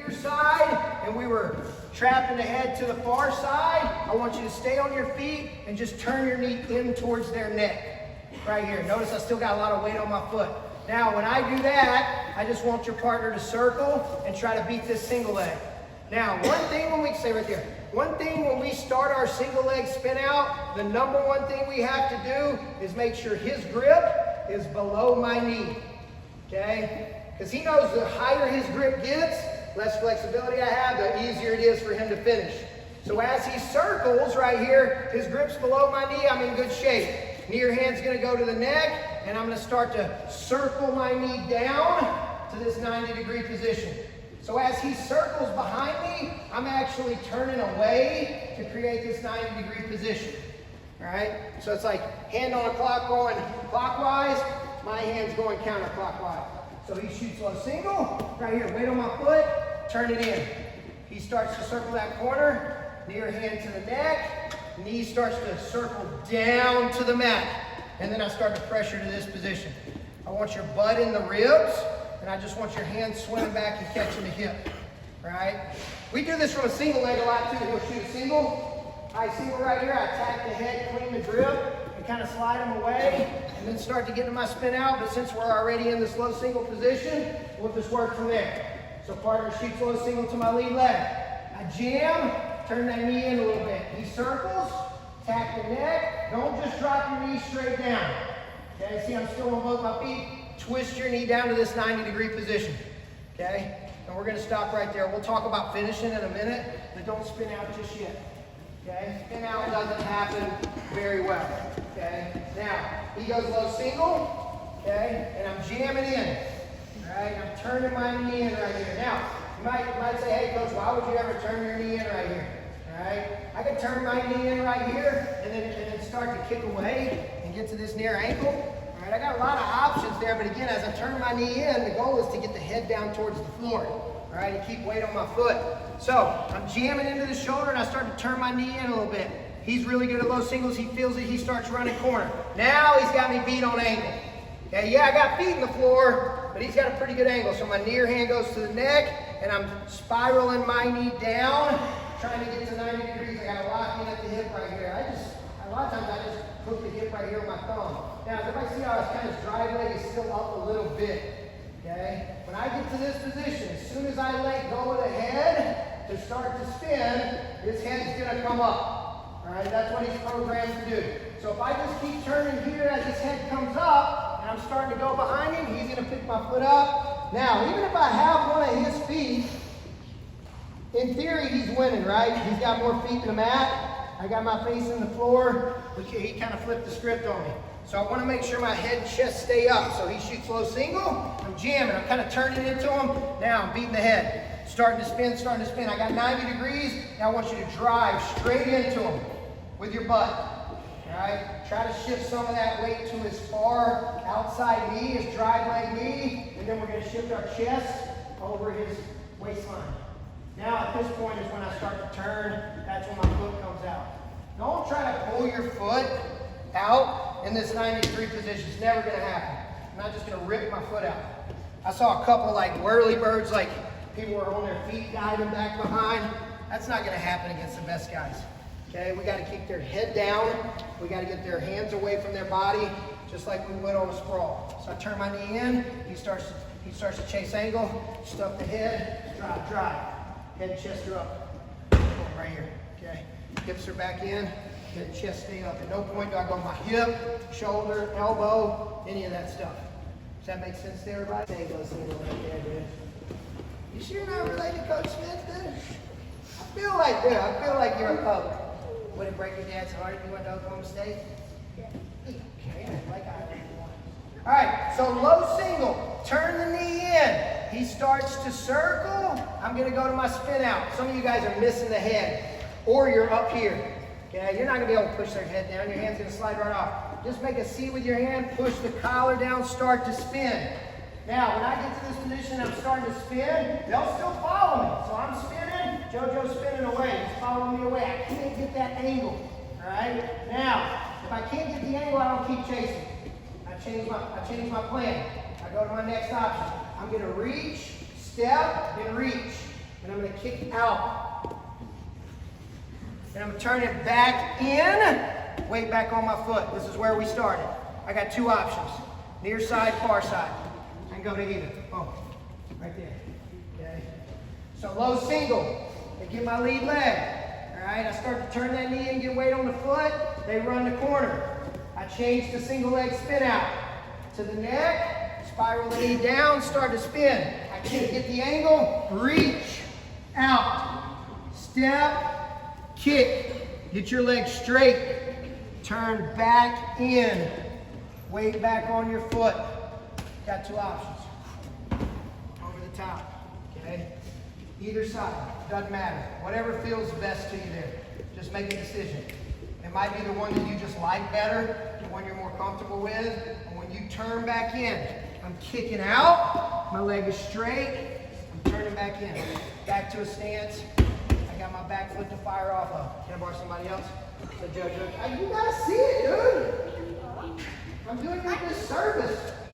your side and we were trapping the head to the far side, I want you to stay on your feet and just turn your knee in towards their neck. Right here. Notice I still got a lot of weight on my foot. Now, when I do that, I just want your partner to circle and try to beat this single leg. Now, one thing when we stay right there. One thing when we start our single leg spin out, the number one thing we have to do is make sure his grip is below my knee. Okay? Because he knows the higher his grip gets, less flexibility I have, the easier it is for him to finish. So as he circles right here, his grip's below my knee, I'm in good shape. Near hand's gonna go to the neck, and I'm gonna start to circle my knee down to this 90-degree position. So as he circles behind me, I'm actually turning away to create this 90-degree position. All right? So it's like hand on a clock going clockwise, my hand's going counterclockwise. So he shoots low single, right here, weight on my foot, turn it in. He starts to circle that corner, near hand to the neck, knee starts to circle down to the mat. And then I start to pressure to this position. I want your butt in the ribs, and I just want your hands swimming back and catching the hip, right? We do this from a single leg a lot too. He'll shoot a single, high single right here, I attack the head, clean the grip, and kind of slide them away, and then start to get into my spin out. But since we're already in this low single position, we'll just work from there. So partner shoots low single to my lead leg. I jam, turn that knee in a little bit. He circles, attack the neck, don't just drop your knee straight down. Okay, see I'm still on both my feet. Twist your knee down to this 90-degree position, okay? And we're gonna stop right there. We'll talk about finishing in a minute, but don't spin out just yet, okay? Spin out doesn't happen very well, okay? Now, he goes low single, okay? And I'm jamming in, all right? I'm turning my knee in right here. Now, you might say, hey, coach, why would you ever turn your knee in right here, all right? I can turn my knee in right here and then start to kick away and get to this near ankle. I got a lot of options there, but again, as I turn my knee in, the goal is to get the head down towards the floor, all right, and keep weight on my foot. So I'm jamming into the shoulder, and I start to turn my knee in a little bit. He's really good at low singles. He feels it. He starts running corner. Now he's got me beat on angle. Okay, yeah, I got feet in the floor, but he's got a pretty good angle. So my near hand goes to the neck, and I'm spiraling my knee down, trying to get to 90 degrees. I got to lock in at the hip right here. A lot of times I just hook the hip right here with my thumb. Now, if I see how his kind of drive leg is still up a little bit, okay? When I get to this position, as soon as I let go of the head to start to spin, his head's gonna come up, all right? That's what he's programmed to do. So if I just keep turning here as his head comes up, and I'm starting to go behind him, he's gonna pick my foot up. Now, even if I have one of his feet, in theory, he's winning, right? He's got more feet than the mat. I got my face in the floor. He kind of flipped the script on me. So I want to make sure my head and chest stay up. So he shoots low single. I'm jamming. I'm kind of turning into him. Now I'm beating the head. Starting to spin, starting to spin. I got 90 degrees. Now I want you to drive straight into him with your butt. All right? Try to shift some of that weight to his far outside knee, his drive leg knee. And then we're going to shift our chest over his waistline. Now at this point is when I start to turn. That's when my foot comes out. Don't try to pull your foot out in this 90-degree position. It's never going to happen. I'm not just going to rip my foot out. I saw a couple like whirlybirds, like people were on their feet diving back behind. That's not going to happen against the best guys. Okay, we got to keep their head down. We got to get their hands away from their body, just like we would on a sprawl. So I turn my knee in. He starts to chase angle, stuff the head, drive. Head and chest are up. Right here. Okay. Hips are back in. Head and chest stay up. At no point do I go my hip, shoulder, elbow, any of that stuff. Does that make sense to everybody? There goes single right there, dude. You sure you're not related to Coach Smith, dude? I feel like you're a public. Would it break your dad's heart if you went to Oklahoma State? Yeah. Okay, like I am. All right, so low single, turn the knee in. He starts to circle. I'm gonna go to my spin out. Some of you guys are missing the head, or you're up here. Okay, you're not gonna be able to push their head down. Your hand's gonna slide right off. Just make a C with your hand, push the collar down, start to spin. Now, when I get to this position, I'm starting to spin. They'll still follow me. So I'm spinning, JoJo's spinning away. He's following me away. I can't get that angle. All right? Now, if I can't get the angle, I don't keep chasing. I change my plan. I go to my next option. I'm going to reach, step, and reach. and I'm going to kick out. And I'm going to turn it back in, weight back on my foot. This is where we started. I got two options, near side, far side. I can go to either. Oh, right there. Okay. So low single, I get my lead leg. All right, I start to turn that knee and get weight on the foot. They run the corner. I change to single leg spin out. To the neck, spiral the knee down, start to spin. I can't get the angle, reach, out, step, kick. Get your leg straight. Turn back in. Weight back on your foot. Got two options. Over the top, okay? Either side, doesn't matter. Whatever feels best to you there. Just make a decision. It might be the one that you just like better, the one you're more comfortable with. And when you turn back in, I'm kicking out, my leg is straight, I'm turning back in. Back to a stance. I got my back foot to fire off of. Can I borrow somebody else? So Joe, you gotta see